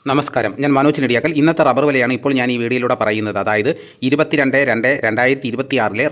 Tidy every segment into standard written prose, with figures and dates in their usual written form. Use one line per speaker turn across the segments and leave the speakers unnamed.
നമസ്കാരം, ഞാൻ മനോജ് നെടിയാക്കൽ. ഇന്നത്തെ റബ്ബർ വിലയാണ് ഇപ്പോൾ ഞാൻ ഈ വീഡിയോയിലൂടെ പറയുന്നത്. അതായത് 22/2/2026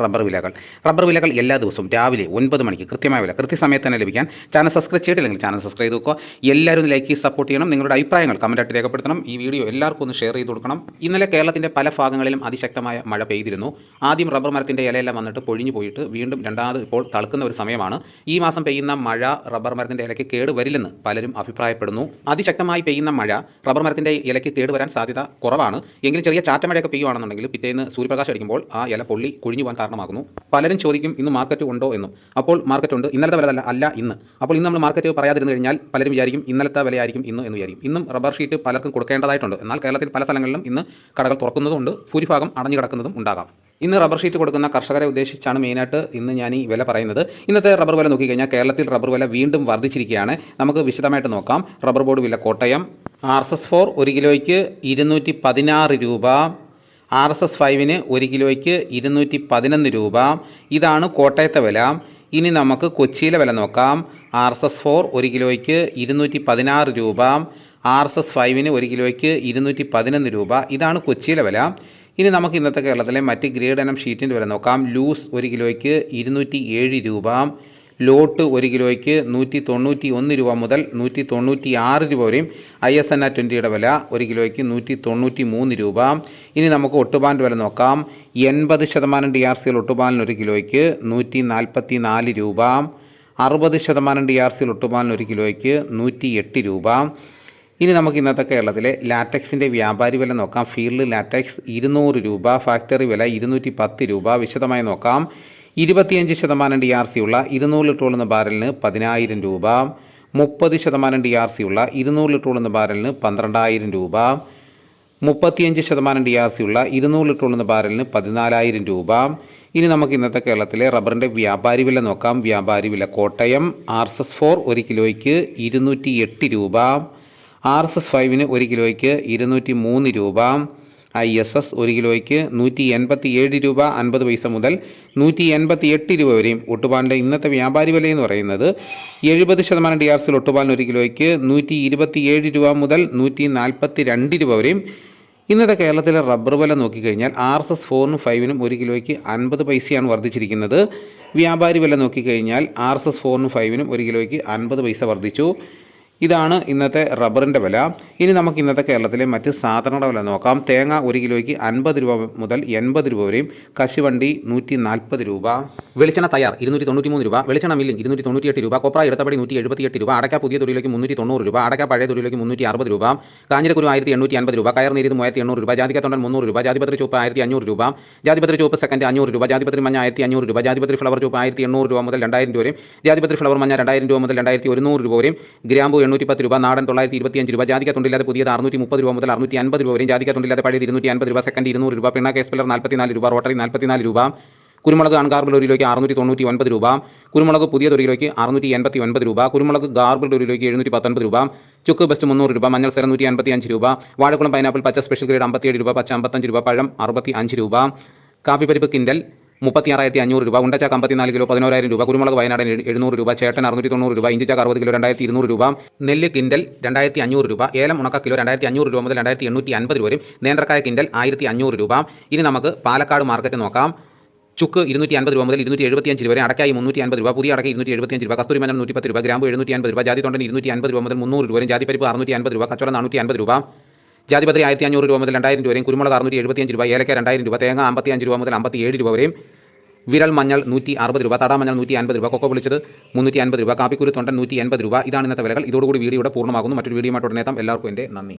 റബ്ബർ വിലകൾ എല്ലാ ദിവസവും രാവിലെ 9 മണിക്ക് കൃത്യമായ വില കൃത്യസമയത്ത് തന്നെ ലഭിക്കാൻ ചാനൽ സബ്സ്ക്രൈബ് ചെയ്തില്ലെങ്കിൽ ചാനൽ സബ്സ്ക്രൈബ് ചെയ്ത് നോക്കുക. എല്ലാവരും ഒന്ന് ലൈക്ക് ചെയ്ത് സപ്പോർട്ട് ചെയ്യണം. നിങ്ങളുടെ അഭിപ്രായങ്ങൾ കമൻറ്റായിട്ട് രേഖപ്പെടുത്തണം. ഈ വീഡിയോ എല്ലാവർക്കും ഒന്ന് ഷെയർ ചെയ്ത് കൊടുക്കണം. ഇന്നലെ കേരളത്തിൻ്റെ പല ഭാഗങ്ങളിലും അതിശക്തമായ മഴ പെയ്തിരുന്നു. ആദ്യം റബ്ബർ മരത്തിൻ്റെ ഇലയെല്ലാം വന്നിട്ട് പൊഴിഞ്ഞു പോയിട്ട് വീണ്ടും രണ്ടാമത് ഇപ്പോൾ തളുക്കുന്ന ഒരു സമയമാണ്. ഈ മാസം പെയ്യുന്ന മഴ റബ്ബർ മരത്തിൻ്റെ ഇലയ്ക്ക് കേട് വരില്ലെന്ന് പലരും അഭിപ്രായപ്പെടുന്നു. അതിശക്തമായി പെയ്യുന്ന മഴ റബ്ബർ മരത്തിൻ്റെ ഇലയ്ക്ക് കേടുവരാൻ സാധ്യത കുറവാണ്. എങ്കിലും ചെറിയ ചാറ്റമഴയൊക്കെ പെയ്യുകയാണെന്നുണ്ടെങ്കിൽ പിറ്റേന്ന് സൂര്യപ്രകാശം അടിക്കുമ്പോൾ ആ ഇല പൊള്ളി കൊഴിഞ്ഞു പോകാൻ കാരണമാകുന്നു. പലരും ചോദിക്കും ഇന്ന് മാർക്കറ്റ് ഉണ്ടോ എന്നും. അപ്പോൾ മാർക്കറ്റ് ഉണ്ട്, ഇന്നലത്തെ വില അല്ല ഇന്ന്. അപ്പോൾ ഇന്ന് നമ്മൾ മാർക്കറ്റ് പറയാതിരുന്നു കഴിഞ്ഞാൽ പലരും വിചാരിക്കും ഇന്നലത്തെ വിലയായിരിക്കും ഇന്ന് എന്ന് വിചാരിക്കും. ഇന്നും റബ്ബർ ഷീറ്റ് പലർക്കും കൊടുക്കേണ്ടതായിട്ടുണ്ട്. എന്നാൽ കേരളത്തിൽ പല സ്ഥലങ്ങളിലും ഇന്ന് കടകൾ തുറക്കുന്നതുകൊണ്ട് ഭൂരിഭാഗം അടഞ്ഞു കിടക്കുന്നതും ഉണ്ടാകാം. ഇന്ന് റബ്ബർ ഷീറ്റ് കൊടുക്കുന്ന കർഷകരെ ഉദ്ദേശിച്ചാണ് മെയിനായിട്ട് ഇന്ന് ഞാൻ ഈ വില പറയുന്നത്. ഇന്നത്തെ റബ്ബർ വില നോക്കിക്കഴിഞ്ഞാൽ കേരളത്തിൽ റബ്ബർ വില വീണ്ടും വർദ്ധിച്ചിരിക്കുകയാണ്. നമുക്ക് വിശദമായിട്ട് നോക്കാം. റബ്ബർ ബോർഡ് വില കോട്ടയം RSS-4 1 കിലോയ്ക്ക് 216 രൂപ, RSS-5 1 കിലോയ്ക്ക് 211 രൂപ. ഇതാണ് കോട്ടയത്തെ വില. ഇനി നമുക്ക് കൊച്ചിയിലെ വില നോക്കാം. RSS-4 1 കിലോയ്ക്ക് 216 രൂപ, RSS-5 1 കിലോയ്ക്ക് 211 രൂപ. ഇതാണ് കൊച്ചിയിലെ വില. ഇനി നമുക്ക് ഇന്നത്തെ കേരളത്തിലെ മറ്റ് ഗ്രേഡ് ഇനം ഷീറ്റിൻ്റെ വില നോക്കാം. ലൂസ് 1 കിലോയ്ക്ക് 207 രൂപ, ലോട്ട് 1 കിലോയ്ക്ക് 191 രൂപ മുതൽ 196 രൂപ വരെയും. ISNR 20യുടെ വില 1 കിലോയ്ക്ക് 193 രൂപ. ഇനി നമുക്ക് ഒട്ടുപാലിൻ്റെ വില നോക്കാം. 80% DRC ഒട്ടുപാലിന് 1 കിലോയ്ക്ക് 144 രൂപ, 60% DRC ഒട്ടുപാലിന് 1 കിലോയ്ക്ക് 108 രൂപ. ഇനി നമുക്ക് ഇന്നത്തെ കേരളത്തിലെ ലാറ്റക്സിൻ്റെ വ്യാപാരി വില നോക്കാം. ഫീൽഡ് ലാറ്റക്സ് 200 രൂപ, ഫാക്ടറി വില 210 രൂപ. വിശദമായി നോക്കാം. 25% DRC ഉള്ള 200 ലിറ്റർ കൊള്ളുന്ന ബാരലിന് 10,000 രൂപ, 30% DRC ഉള്ള 200 ലിറ്റർ കൊള്ളുന്ന ബാരലിന് 12,000 രൂപ, 35% DRC ഉള്ള 200 ലിറ്റർ കൊള്ളുന്ന ബാരലിന് 14,000 രൂപ. ഇനി നമുക്ക് ഇന്നത്തെ കേരളത്തിലെ റബ്ബറിൻ്റെ വ്യാപാരി വില നോക്കാം. വ്യാപാരി വില കോട്ടയം RSS-4 1 കിലോയ്ക്ക് 208 രൂപ, RSS-5 1 കിലോയ്ക്ക് 203 രൂപ, ISS 1 കിലോയ്ക്ക് 187 രൂപ 50 പൈസ മുതൽ 188 രൂപ വരെയും. ഒട്ടുപാലിൻ്റെ ഇന്നത്തെ വ്യാപാരി വില എന്ന് പറയുന്നത് 70% DRC ഒട്ടുപാലിന് 1 കിലോയ്ക്ക് 127 രൂപ മുതൽ 142 രൂപ വരെയും. ഇന്നത്തെ കേരളത്തിലെ റബ്ബർ വില നോക്കിക്കഴിഞ്ഞാൽ RSS-4 5 1 കിലോയ്ക്ക് 50 പൈസയാണ് വർദ്ധിച്ചിരിക്കുന്നത്. വ്യാപാരി വില നോക്കിക്കഴിഞ്ഞാൽ RSS-4 5 1 കിലോയ്ക്ക് 50 പൈസ വർദ്ധിച്ചു. ഇതാണ് ഇന്നത്തെ റബ്ബറിൻ്റെ വില. ഇനി നമുക്ക് ഇന്നത്തെ കേരളത്തിലെ മറ്റ് സാധനങ്ങളുടെ വില നോക്കാം. തേങ്ങ 1 കിലോയ്ക്ക് 50 രൂപ മുതൽ 80 രൂപ വരെയും. കശുവണ്ടി 140 രൂപ. വെളിച്ചെണ്ണ തയ്യാർ 293 രൂപ. വെളിച്ചെണ്ണ മില്ലിംഗ് 298 രൂപ. കൊപ്ര ഇടത്തപ്പടി 178 രൂപ. അടയ്ക്ക പുതിയ തൊഴിലേക്ക് 390 രൂപ. അടയ്ക്ക പഴയ തൊഴിലേക്ക് 360 രൂപ. കാഞ്ഞിരക്കുരു 1850 രൂപ. കയർ നീരിത് 3800 രൂപ. ജാതിക്ക തൊണ്ടൻ 300 രൂപ. ജാതിപത്രി ചുവപ്പ് 1500 രൂപ. ജാതിപത്രി ചുവപ്പ് സെക്കൻഡ് 500 രൂപ. ജാതിപത്രി മഞ്ഞ 1500 രൂപ. ജാതിപത്രി ഫ്ലവർ ചുവപ്പ് 1800 രൂപ മുതൽ 2000 രൂപ വരെയും. ജാതിപത്രി ഫ്ലവർ മഞ്ഞ 2000 രൂപ മുതൽ 2100 രൂപ വരെയും. ഗ്രാമ്പു 810 രൂപ. നാടൻ 925 രൂപ. ജാതിക്ക തൊണ്ടില്ലാതെ പുതിയത് 630 രൂപ മുതൽ 650 രൂപ വരെയും. ജാതിക്ക തൊണ്ടില്ലാതെ പഴയത് 250 രൂപ. സെക്കൻഡ് 200 രൂപ. പിണ്ണാക്ക് എക്സ്പെല്ലർ 44 രൂപ. റോട്ടറി 44 രൂപ. കുരുമുളക് അൺഗാർബിൾഡ് 1 കിലോയ്ക്ക് 699 രൂപ. കുരുമുളക് പുതിയ 1 കിലോയ്ക്ക് 689 രൂപ. കുരുമുളക് ഗാർബിൾഡ് 1 കിലോയ്ക്ക് 719 രൂപ. ചുക്ക് ബെസ്റ്റ് 300 രൂപ. മഞ്ഞൾ സെറ 155 രൂപ. വാഴക്കുളം പൈനാപ്പിൾ പച്ച സ്പെഷ്യൽ ഗ്രേഡ് 57 രൂപ. പച്ച 55 രൂപ. പഴം 65 രൂപ. കാപ്പിപ്പരിപ്പ് കിൻഡൽ 36,500 രൂപ. ഉണ്ടച്ചാക്ക് 54 കിലോ 11,000 രൂപ. കുരുമുളക് വയനാടൻ 700 രൂപ. ചേട്ടൻ 690 രൂപ. ഇഞ്ചിച്ചാക്ക് 60 കിലോ 2,200 രൂപ. നെല്ല് കിൻഡൽ 2,500 രൂപ. ഏലം ഉണക്ക കിലോ 2,500 രൂപ മുതൽ 2,850 രൂപ വരെയും. നേന്ത്രക്കായ കിൻഡൽ 1,500 രൂപ. ഇനി നമുക്ക് പാലക്കാട് മാർക്കറ്റ് നോക്കാം. ചുക്ക് 250 രൂപ മുതൽ 275 രൂപ വരെ. അടക്കായി 350 രൂപ. പുതിയ അടക്ക 275 രൂപ. കസ്തൂരി മഞ്ഞൾ 110 രൂപ. ഗ്രാമ്പു 750 രൂപ. ജാതി തൊണ്ടൻ 250 രൂപ മുതൽ 300 രൂപ വരെ. ജാതിപ്പരിപ്പ് 650 രൂപ. കച്ചവടം 450 രൂപ. ജാതിപത്രി 1,500 രൂപ മുതൽ 2,000 രൂപ വരെയും. കുരുമുളക് 675 രൂപ. ഏലക്ക 2,000 രൂപ. തേങ്ങ 55 രൂപ മുതൽ 57 രൂപ വരെയും. വിരൽ മഞ്ഞൾ 160 രൂപ. തട മഞ്ഞൾ 150 രൂപ. കൊക്കോ പൊളിച്ചത് 350 രൂപ. കാപ്പിക്കുരു തൊണ്ടൻ 180 രൂപ. ഇതാണ് ഇന്നത്തെ വിലകൾ. ഇതോടുകൂടി വീഡിയോയുടെ പൂർണ്ണമാകുന്നു. മറ്റൊരു വീഡിയോയുമായിട്ട് ഉടനെ എത്താം. എല്ലാവർക്കും എൻ്റെ നന്ദി.